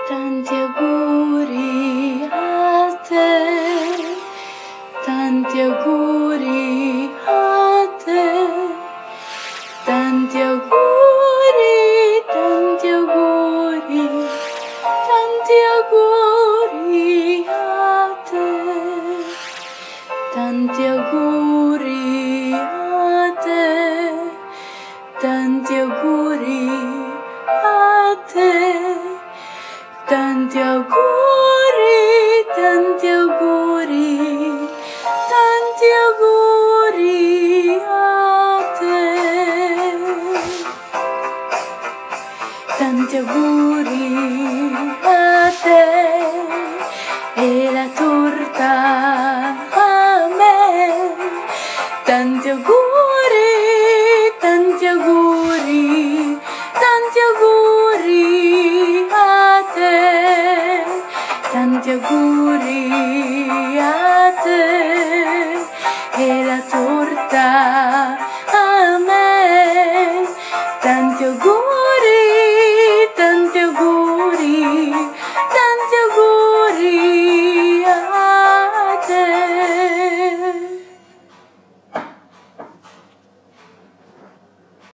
Tanti auguri a te, tanti auguri a te, tanti auguri, tanti auguri, tanti auguri a te, tanti auguri a te, tanti auguri a te. Tanti auguri, tanti auguri, tanti auguri a te. Tanti auguri a te e la torta a me. Tanti auguri, tanti auguri, tanti auguri a te. Tanti auguri